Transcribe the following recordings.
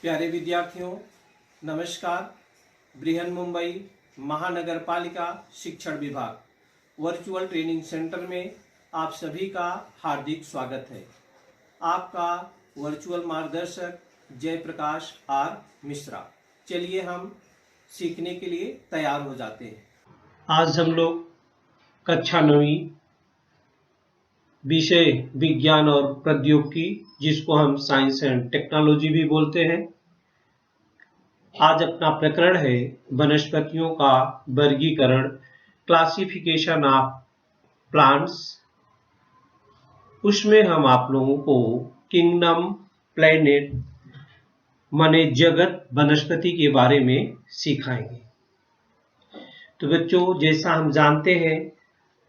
प्यारे विद्यार्थियों, नमस्कार। बृहन मुंबई महानगर पालिका शिक्षण विभाग वर्चुअल ट्रेनिंग सेंटर में आप सभी का हार्दिक स्वागत है। आपका वर्चुअल मार्गदर्शक जयप्रकाश आर मिश्रा। चलिए हम सीखने के लिए तैयार हो जाते हैं। आज हम लोग कक्षा 9वीं विषय विज्ञान और प्रौद्योगिकी, जिसको हम साइंस एंड टेक्नोलॉजी भी बोलते हैं, आज अपना प्रकरण है वनस्पतियों का वर्गीकरण, क्लासिफिकेशन ऑफ प्लांट्स। उसमें हम आप लोगों को किंगडम, प्लैनेट माने जगत, वनस्पति के बारे में सिखाएंगे। तो बच्चों, जैसा हम जानते हैं,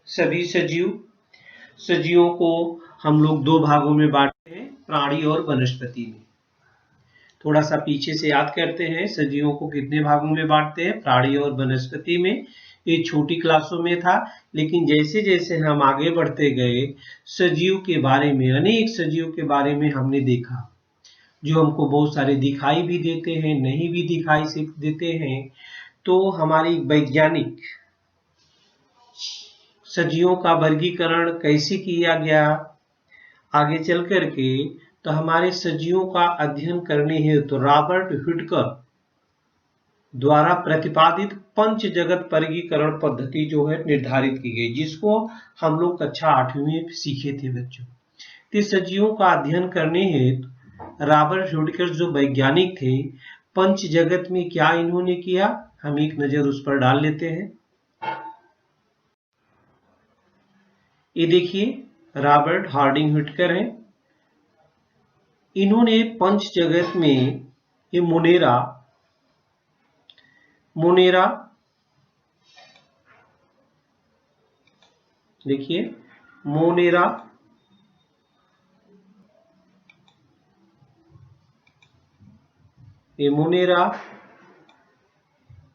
सभी सजीवों को हम लोग दो भागों में बांटते हैं, प्राणी और वनस्पति में। थोड़ा सा पीछे से याद करते हैं, सजीवों को कितने भागों में बांटते हैं, प्राणी और वनस्पति में। ये छोटी क्लासों में था, लेकिन जैसे जैसे हम आगे बढ़ते गए, सजीव के बारे में, अनेक सजीव के बारे में हमने देखा, जो हमको बहुत सारे दिखाई भी देते हैं, नहीं भी दिखाई देते हैं। तो हमारी वैज्ञानिक सजीवों का वर्गीकरण कैसे किया गया आगे चल करके, तो हमारे सजीवों का अध्ययन करने हेतु तो रॉबर्ट हुटकर द्वारा प्रतिपादित पंच जगत वर्गीकरण पद्धति जो है निर्धारित की गई, जिसको हम लोग कक्षा 8वीं में सीखे थे बच्चों। तो सजीवों का अध्ययन करने हेतु रॉबर्ट हुटकर जो वैज्ञानिक थे, पंच जगत में क्या इन्होंने किया, हम एक नजर उस पर डाल लेते हैं। ये देखिए, रॉबर्ट हार्डिंग हुटकर हैं। इन्होंने पंच जगत में ये मोनेरा देखिए, मोनेरा,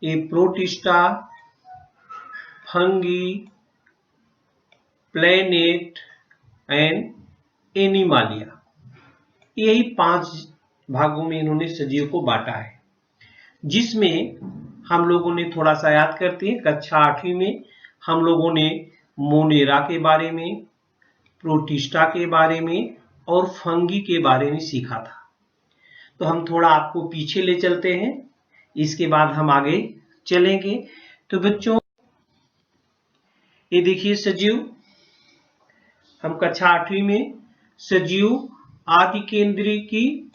ये protista, fungi, planet and Animalia, यही 5 भागों में इन्होंने सजीव को बांटा है, जिसमें हम लोगों ने थोड़ा सा याद करते हैं, कक्षा 8वीं में हम लोगों ने मोनेरा के बारे में, प्रोटिस्टा के बारे में और फंगी के बारे में सीखा था। तो हम थोड़ा आपको पीछे ले चलते हैं, इसके बाद हम आगे चलेंगे। तो बच्चों, ये देखिए सजीव, हम कक्षा 8वीं में सजीव आदि केंद्रीय की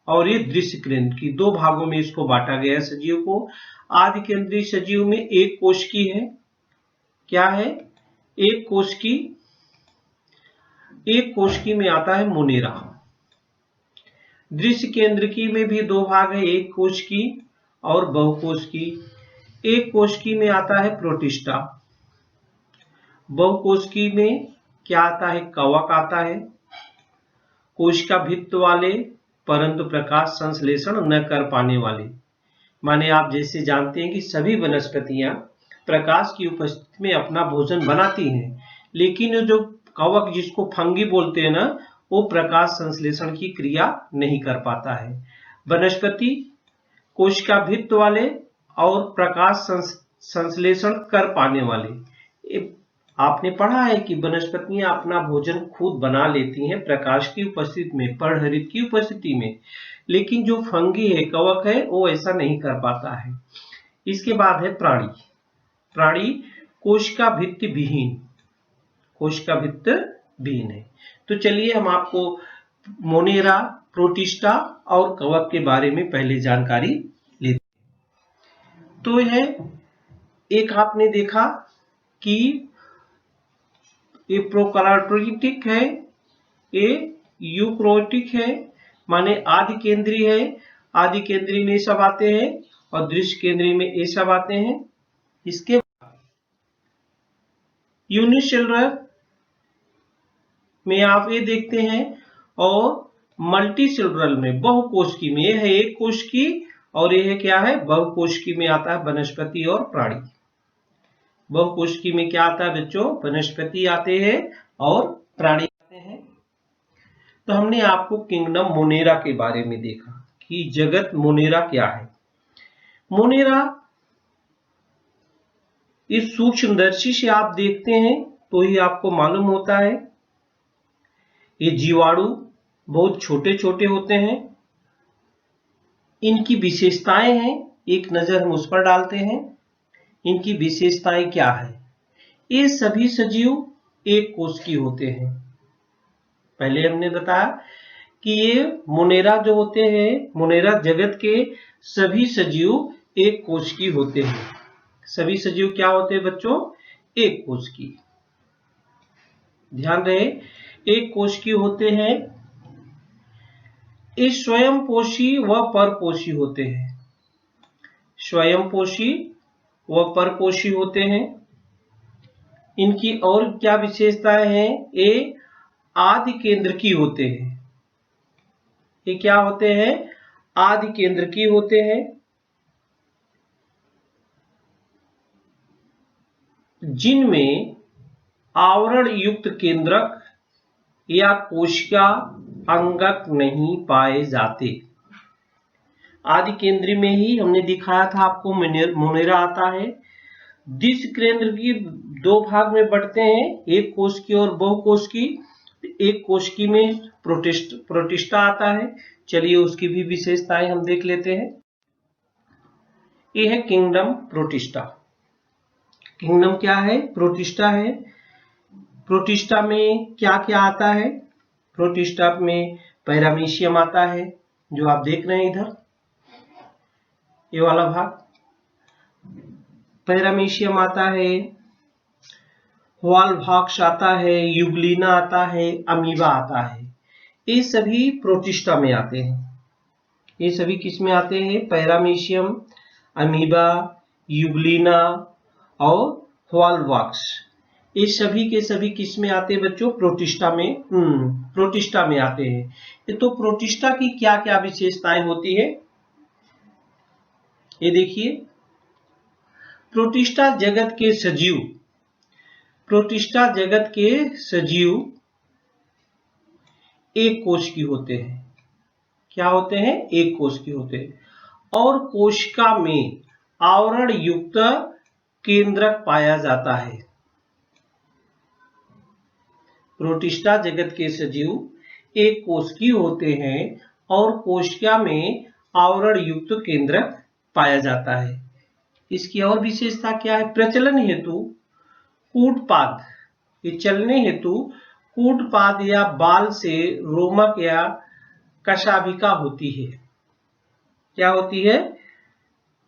और ये दृश्य केंद्र की 2 भागों में इसको बांटा गया है सजीव को। आदि केंद्रीय सजीव में एक कोश की है, क्या है, एक कोश की में आता है मोनेरा। दृश्य केंद्र की में भी 2 भाग है, एक कोश की और बहुकोश की। एक कोश की में आता है प्रोटिस्टा, बहुकोश की में क्या आता है, कवक आता है। कोशिका भित्त वाले परंतु प्रकाश संश्लेषण न कर पाने वाले, माने आप जैसे जानते हैं कि सभी वनस्पतियां प्रकाश की उपस्थिति में अपना भोजन बनाती हैं, लेकिन जो कवक, जिसको फंगी बोलते हैं ना, वो प्रकाश संश्लेषण की क्रिया नहीं कर पाता है। वनस्पति कोशिका भित्त वाले और प्रकाश संश्लेषण कर पाने वाले। आपने पढ़ा है कि वनस्पतियां अपना भोजन खुद बना लेती हैं प्रकाश की उपस्थिति में, पर्णहरित की उपस्थिति में, लेकिन जो फंगी है, कवक है, वो ऐसा नहीं कर पाता है। इसके बाद है प्राणी कोशिका भित्त विहीन है। तो चलिए हम आपको मोनेरा, प्रोटिस्टा और कवक के बारे में पहले जानकारी लेते हैं। तो यह एक आपने देखा कि ये प्रोकार्योटिक है, ये यूकैरियोटिक है, माने आदि केंद्रीय है। आदि केंद्रीय में सब आते हैं और दृश्य केंद्रीय में ये सब आते हैं। इसके यूनिसेलुलर में आप ये देखते हैं, और मल्टीसेलुलर में, बहुकोशिकी में, यह है एक कोशिकी और यह है क्या है, बहुकोशिकी में आता है वनस्पति और प्राणी। बहुकोशिकी में क्या आता है बच्चों, वनस्पति आते हैं और प्राणी आते हैं। तो हमने आपको किंगडम मोनेरा के बारे में देखा। कि जगत मोनेरा क्या है। मोनेरा इस सूक्ष्मदर्शी से आप देखते हैं तो ही आपको मालूम होता है। ये जीवाणु बहुत छोटे छोटे होते हैं। इनकी विशेषताएं हैं, एक नजर हम उस पर डालते हैं। इनकी विशेषताएं क्या है? ये सभी सजीव एक कोश की होते हैं। पहले हमने बताया कि ये मोनेरा जो होते हैं, मोनेरा जगत के सभी सजीव एक कोश की होते हैं। सभी सजीव क्या होते हैं बच्चों? एक कोश की। ध्यान रहे, एक कोश की होते हैं। ये स्वयंपोषी व परपोषी होते हैं। स्वयंपोषी व परपोषी होते हैं। इनकी और क्या विशेषताएं हैं? ये आदि केंद्र की होते हैं। ये क्या होते हैं? आदि केंद्र की होते हैं, जिनमें आवरण युक्त केंद्रक या कोशिका अंगक नहीं पाए जाते। आदि केंद्र में ही हमने दिखाया था आपको मोनेरा आता है। डिश केंद्र की दो भाग में बढ़ते हैं, एक कोश की और बहुकोश की। एक कोश की में प्रोटिस्टा आता है। चलिए उसकी भी विशेषताएं हम देख लेते हैं। ये है किंगडम प्रोटिस्टा। किंगडम क्या है? प्रोटिस्टा है। प्रोटिस्टा में क्या क्या आता है? प्रोटिस्टा में पैरामीशियम आता है, जो आप देख रहे हैं इधर, ये वाला भाग। पैरामीशियम आता है, वॉल्वॉक्स आता है, यूग्लिना आता है, अमीबा आता है। ये सभी प्रोटिस्टा में आते हैं। ये सभी किस में आते हैं? पैरामीशियम, अमीबा, यूग्लिना और वॉल्वॉक्स। ये सभी के सभी किस में आते हैं बच्चों? प्रोटिस्टा में। प्रोटिस्टा में आते हैं। तो प्रोटिस्टा की क्या क्या विशेषताएं होती है, ये देखिए। प्रोटिस्टा जगत के सजीव, प्रोटिस्टा जगत के सजीव एक कोश की होते हैं। क्या होते हैं? एक कोश की होते हैं। और कोशिका में आवरण युक्त केंद्रक पाया जाता है। प्रोटिस्टा जगत के सजीव एक कोश की होते हैं और कोशिका में आवरण युक्त केंद्रक पाया जाता है। इसकी और विशेषता क्या है? प्रचलन हेतु कूटपाद, ये चलने हेतु कूटपाद या बाल से रोमक या कशाभिका होती है। क्या होती है?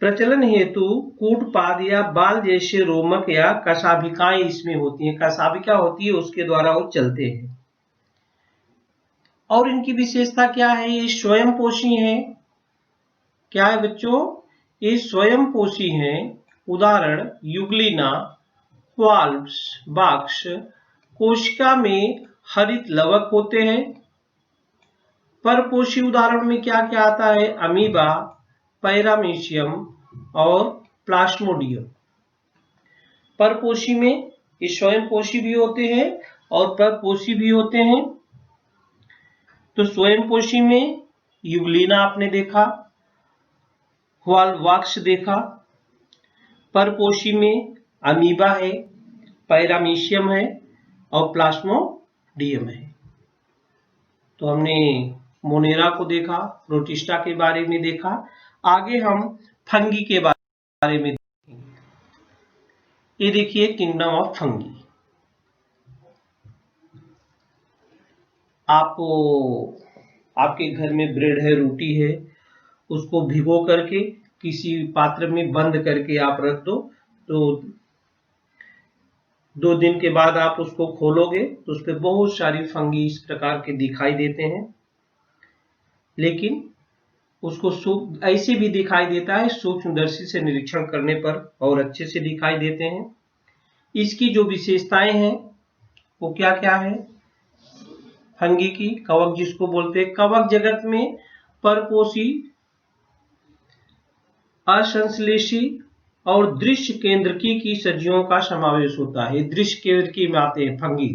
प्रचलन हेतु कूटपाद या बाल जैसे रोमक या कशाभिकाएं इसमें होती हैं। कशाभिका होती है, उसके द्वारा वो चलते हैं। और इनकी विशेषता क्या है? ये स्वयंपोषी हैं। क्या है बच्चों? ये स्वयंपोषी हैं। उदाहरण यूग्लिना, वॉल्व्स, बॉक्स। कोशिका में हरित लवक होते हैं। परपोषी उदाहरण में क्या क्या आता है? अमीबा, पैरामीशियम और प्लाज्मोडियम। परपोषी में ये स्वयंपोषी भी होते हैं और परपोषी भी होते हैं। तो स्वयंपोषी में यूग्लिना आपने देखा, वॉल्वॉक्स देखा। परपोषी में अमीबा है, पैरामीशियम है और प्लाज्मोडियम है। तो हमने मोनेरा को देखा, प्रोटिस्टा के बारे में देखा। आगे हम फंगी के बारे में देखेंगे। ये देखिए किंगडम ऑफ फंगी। आपके घर में ब्रेड है, रोटी है, उसको भिगो करके किसी पात्र में बंद करके आप रख दो, तो 2 दिन के बाद आप उसको खोलोगे तो उस पर बहुत सारी फंगी इस प्रकार के दिखाई देते हैं। लेकिन उसको ऐसे भी दिखाई देता है, सूक्ष्मदर्शी से निरीक्षण करने पर और अच्छे से दिखाई देते हैं। इसकी जो विशेषताएं हैं वो क्या क्या है? फंगी की कवक जिसको बोलते हैं। कवक जगत में परपोषी, असंश्लेषी और दृश्य केंद्रकी की सजीवों का समावेश होता है। दृश्य केंद्रकी में आते हैं फंगी।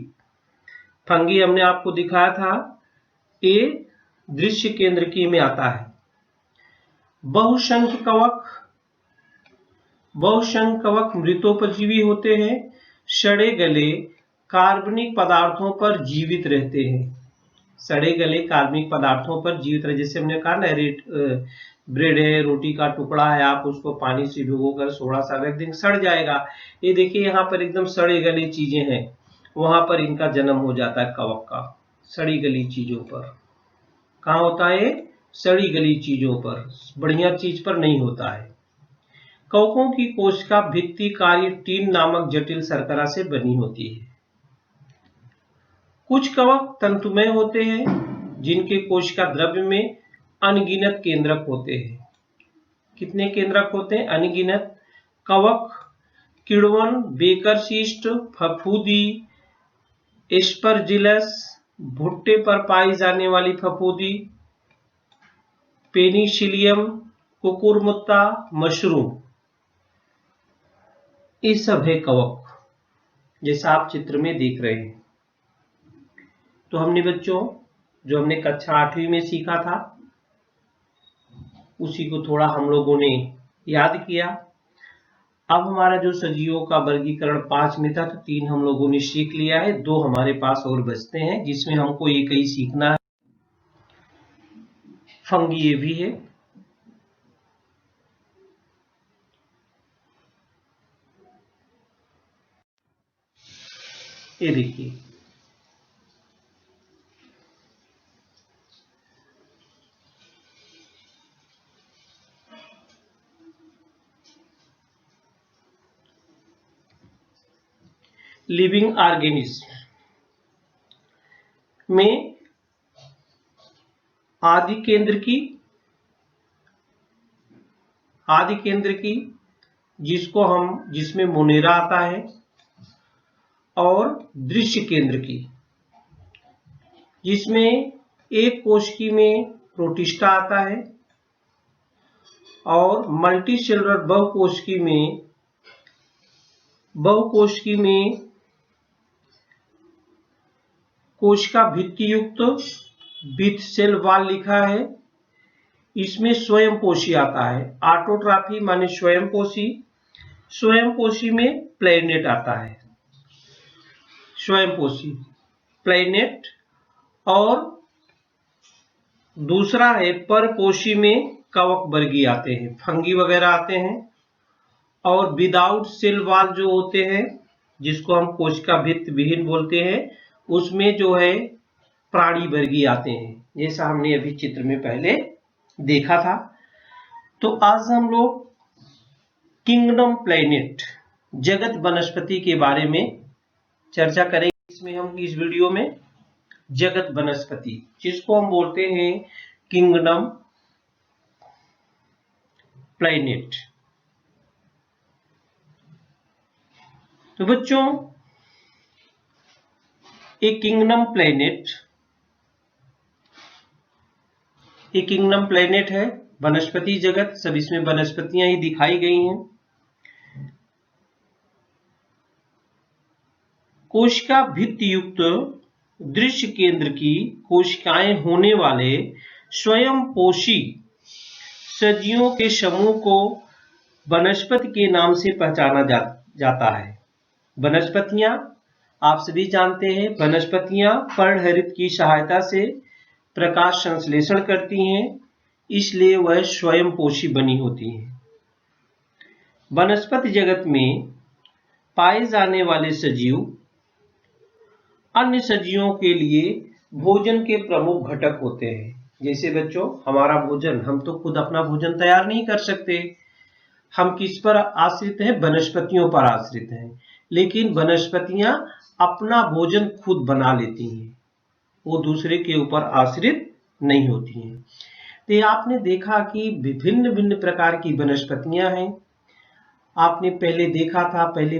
फंगी हमने आपको दिखाया था, ये दृश्य केंद्रकी में आता है। बहुशंख कवक, बहुशंख कवक मृतोपजीवी होते हैं, सड़े गले कार्बनिक पदार्थों पर जीवित रहते हैं। सड़े गले कार्बनिक पदार्थों पर जीवित रहे, जैसे हमने कहा ना ब्रेड है, रोटी का टुकड़ा है, आप उसको पानी से भिगोकर थोड़ा सा रख देंगे, सड़ जाएगा। ये देखिए यहाँ पर एकदम सड़े गले चीजें हैं, वहां पर इनका जन्म हो जाता है कवक का, सड़ी गली चीजों पर। कहाँ होता है? सड़ी गली चीजों पर, बढ़िया चीज पर नहीं होता है। कवकों की कोशिका भित्ति कार्य टीन नामक जटिल शर्करा से बनी होती है। कुछ कवक तंतुमय होते हैं, जिनके कोशिका द्रव्य में अनगिनत केंद्रक होते हैं। कितने केंद्रक होते हैं? अनगिनत। कवक किण्वन, बेकरशिस्ट, फफूंदी, एस्परजिलस, भुट्टे पर पाई जाने वाली फफूंदी, पेनिसिलियम, कुकुरमुत्ता, मशरूम, ये सब है कवक, जैसा आप चित्र में देख रहे हैं। तो हमने बच्चों जो हमने कक्षा 8वीं में सीखा था उसी को थोड़ा हम लोगों ने याद किया। अब हमारा जो सजीवों का वर्गीकरण 5 में था, तो 3 हम लोगों ने सीख लिया है, 2 हमारे पास और बचते हैं, जिसमें हमको एक ही सीखना है। फंगी ये भी है। ये देखिए, लिविंग ऑर्गेनिज्म में आदि केंद्र की जिसमें मोनेरा आता है, और दृश्य केंद्र की जिसमें एक कोशिकी में प्रोटिस्टा आता है, और मल्टीसेलुलर बहुकोशिकी में कोशिका भित्ति युक्त विथ सेल वॉल लिखा है, इसमें स्वयंपोषी आता है। ऑटोट्रॉफी माने स्वयंपोषी, स्वयंपोषी में प्लेनेट आता है, स्वयंपोषी प्लेनेट, और दूसरा है परपोषी में कवक वर्गी आते हैं, फंगी वगैरह आते हैं, और विदाउट सेल वॉल जो होते हैं, जिसको हम कोशिका भित्ति विहीन बोलते हैं, उसमें जो है प्राणी वर्गी आते हैं, जैसा हमने अभी चित्र में पहले देखा था। तो आज हम लोग किंगडम प्लैनेट, जगत वनस्पति के बारे में चर्चा करेंगे। इसमें हम इस वीडियो में जगत वनस्पति, जिसको हम बोलते हैं किंगडम प्लैनेट। तो बच्चों, एक किंगडम प्लैनेट है, वनस्पति जगत, सब इसमें वनस्पतियां ही दिखाई गई हैं। कोशिका भित्ति युक्त दृश्य केंद्र की कोशिकाएं होने वाले स्वयंपोषी सजीवों के समूह को वनस्पति के नाम से पहचाना जाता है। वनस्पतियां, आप सभी जानते हैं, वनस्पतियां पर्णहरित की सहायता से प्रकाश संश्लेषण करती हैं, इसलिए वह स्वयंपोषी बनी होती हैं। वनस्पति जगत में पाए जाने वाले सजीव अन्य सजीवों के लिए भोजन के प्रमुख घटक होते हैं। जैसे बच्चों, हमारा भोजन, हम तो खुद अपना भोजन तैयार नहीं कर सकते, हम किस पर आश्रित हैं? वनस्पतियों पर आश्रित हैं। लेकिन वनस्पतियां अपना भोजन खुद बना लेती हैं, वो दूसरे के ऊपर आश्रित नहीं होती हैं। तो आपने देखा कि विभिन्न भिन्न प्रकार की वनस्पतियां हैं। आपने पहले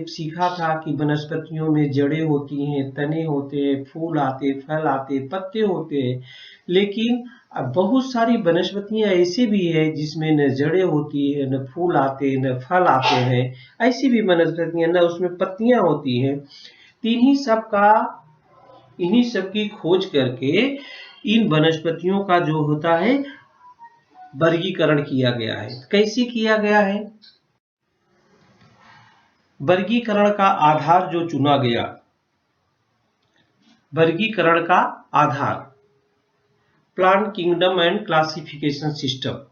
सीखा था कि वनस्पतियों में जड़ें होती हैं, तने होते हैं, फूल आते, फल आते, पत्ते होते हैं। लेकिन बहुत सारी वनस्पतियां ऐसी भी है जिसमें न जड़ें होती है, न फूल आते, न फल आते हैं। ऐसी भी वनस्पतियां, न उसमें पत्तियां होती हैं। इन्हीं सब की खोज करके इन वनस्पतियों का जो होता है वर्गीकरण किया गया है। कैसे किया गया है? वर्गीकरण का आधार जो चुना गया, वर्गीकरण का आधार plant kingdom and classification system.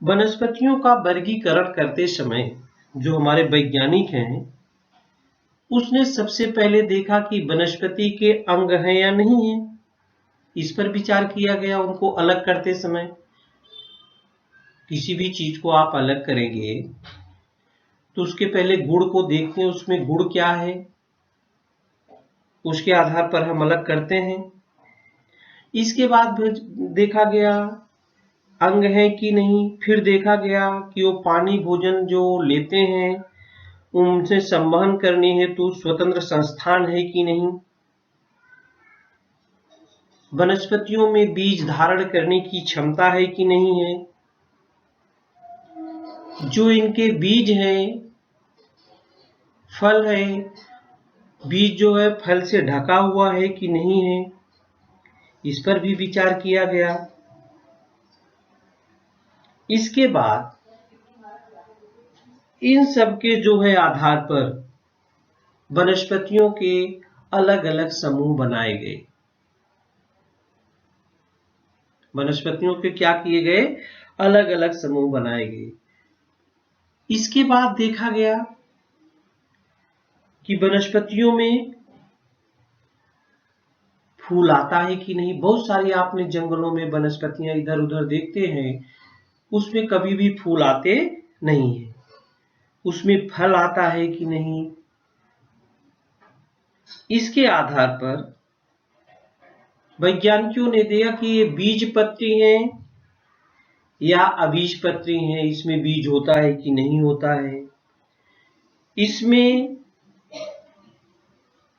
वनस्पतियों का वर्गीकरण करते समय जो हमारे वैज्ञानिक हैं, उसने सबसे पहले देखा कि वनस्पति के अंग हैं या नहीं है। इस पर विचार किया गया उनको अलग करते समय। किसी भी चीज को आप अलग करेंगे तो उसके पहले गुण को देखते हैं, उसमें गुण क्या है, उसके आधार पर हम अलग करते हैं। इसके बाद देखा गया अंग है कि नहीं, फिर देखा गया कि वो पानी भोजन जो लेते हैं उनसे संवहन करने हेतु स्वतंत्र संस्थान है कि नहीं, वनस्पतियों में बीज धारण करने की क्षमता है कि नहीं है, जो इनके बीज हैं, फल है, बीज जो है फल से ढका हुआ है कि नहीं है, इस पर भी विचार किया गया। इसके बाद इन सब के जो है आधार पर वनस्पतियों के अलग अलग समूह बनाए गए। वनस्पतियों के क्या किए गए? अलग अलग समूह बनाए गए। इसके बाद देखा गया कि वनस्पतियों में फूल आता है कि नहीं। बहुत सारी आपने जंगलों में वनस्पतियां इधर उधर देखते हैं, उसमें कभी भी फूल आते नहीं है। उसमें फल आता है कि नहीं, इसके आधार पर वैज्ञानिकों ने देखा कि ये बीजपत्री हैं या अबीजपत्री हैं, इसमें बीज होता है कि नहीं होता है। इसमें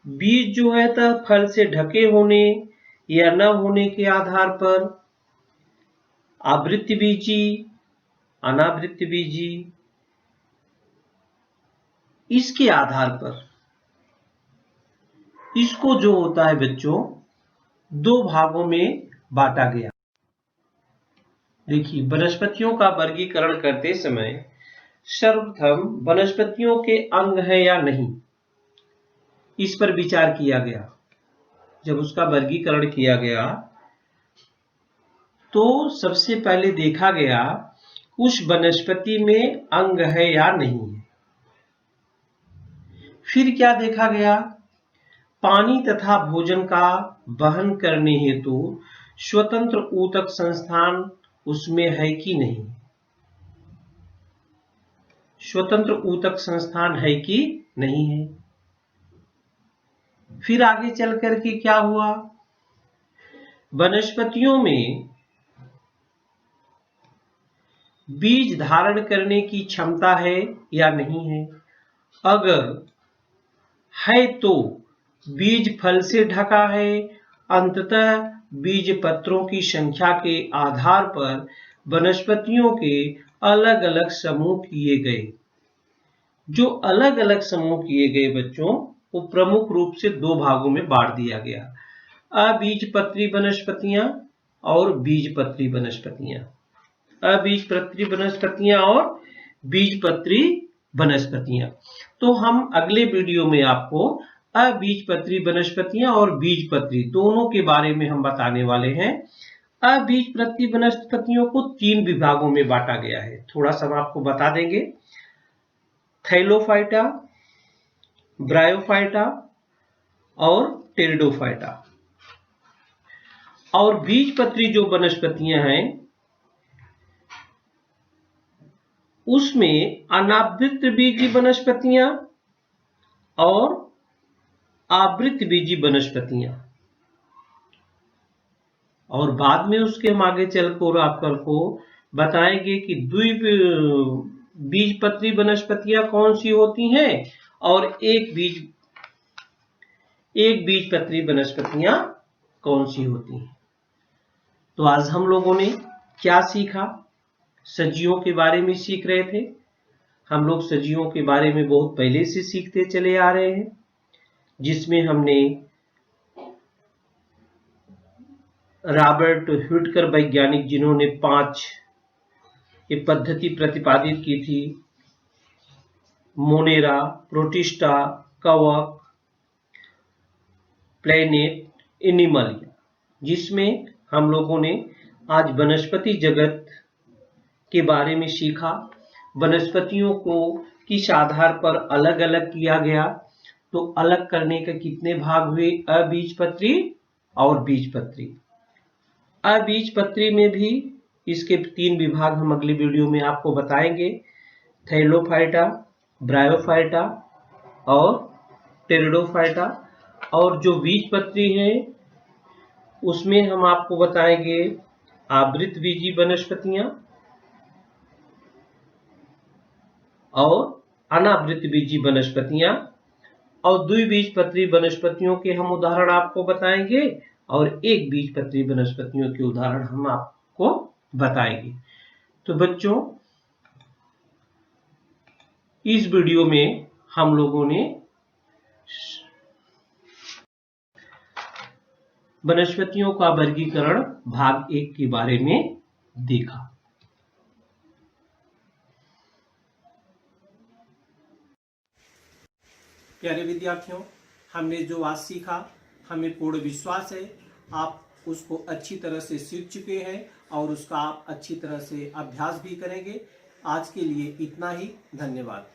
बीज जो है तो फल से ढके होने या न होने के आधार पर आवृत्त बीजी, अनावृत्त बीजी, इसके आधार पर इसको जो होता है बच्चों दो भागों में बांटा गया। देखिए, वनस्पतियों का वर्गीकरण करते समय सर्वप्रथम वनस्पतियों के अंग है या नहीं, इस पर विचार किया गया। जब उसका वर्गीकरण किया गया तो सबसे पहले देखा गया उस वनस्पति में अंग है या नहीं है। फिर क्या देखा गया? पानी तथा भोजन का वहन करने हेतु स्वतंत्र ऊतक संस्थान उसमें है कि नहीं। स्वतंत्र ऊतक संस्थान है कि नहीं है। फिर आगे चल करके क्या हुआ? वनस्पतियों में बीज धारण करने की क्षमता है या नहीं है। अगर है तो बीज फल से ढका है। अंततः बीज पत्रों की संख्या के आधार पर वनस्पतियों के अलग अलग समूह किए गए। जो अलग अलग समूह किए गए बच्चों, वो प्रमुख रूप से दो भागों में बांट दिया गया। अबीजपत्री वनस्पतियां और बीजपत्री वनस्पतियां। अबीजपत्री वनस्पतियां और बीजपत्री वनस्पतियां। तो हम अगले वीडियो में आपको अबीजपत्री वनस्पतियां और बीजपत्री दोनों के बारे में हम बताने वाले हैं। अबीजपत्री वनस्पतियों को तीन विभागों में बांटा गया है। थोड़ा सा हम आपको बता देंगे। थैलोफाइटा, ब्रायोफाइटा और टेरिडोफाइटा। और बीजपत्री जो वनस्पतियां हैं उसमें अनावृत बीजी वनस्पतियां और आवृत बीजी वनस्पतियां। और बाद में उसके हम आगे चलकर आपको बताएंगे कि बीजपत्री वनस्पतियां कौन सी होती हैं और एक बीजपत्री वनस्पतियां कौन सी होती हैं। तो आज हम लोगों ने क्या सीखा? सजीवों के बारे में सीख रहे थे। हम लोग सजीवों के बारे में बहुत पहले से सीखते चले आ रहे हैं, जिसमें हमने रॉबर्ट ह्विटकर वैज्ञानिक जिन्होंने 5 ये पद्धति प्रतिपादित की थी, मोनेरा, प्रोटिस्टा, कवक, प्लैनेट, एनिमलिया, जिसमें हम लोगों ने आज वनस्पति जगत के बारे में सीखा। वनस्पतियों को किस आधार पर अलग अलग किया गया, तो अलग करने के कितने भाग हुए, अबीजपत्री और बीजपत्री। अबीजपत्री में भी इसके 3 विभाग हम अगली वीडियो में आपको बताएंगे, थैलोफाइटा, ब्रायोफाइटा और टेरिडोफाइटा। और जो बीजपत्री है उसमें हम आपको बताएंगे आवृतबीजी वनस्पतियां और अनावृतबीजी वनस्पतियां, और द्विबीजपत्री वनस्पतियों के हम उदाहरण आपको बताएंगे और एक बीजपत्री वनस्पतियों के उदाहरण हम आपको बताएंगे। तो बच्चों, इस वीडियो में हम लोगों ने वनस्पतियों का वर्गीकरण भाग 1 के बारे में देखा। प्यारे विद्यार्थियों, हमने जो आज सीखा, हमें पूर्ण विश्वास है आप उसको अच्छी तरह से सीख चुके हैं और उसका आप अच्छी तरह से अभ्यास भी करेंगे। आज के लिए इतना ही, धन्यवाद।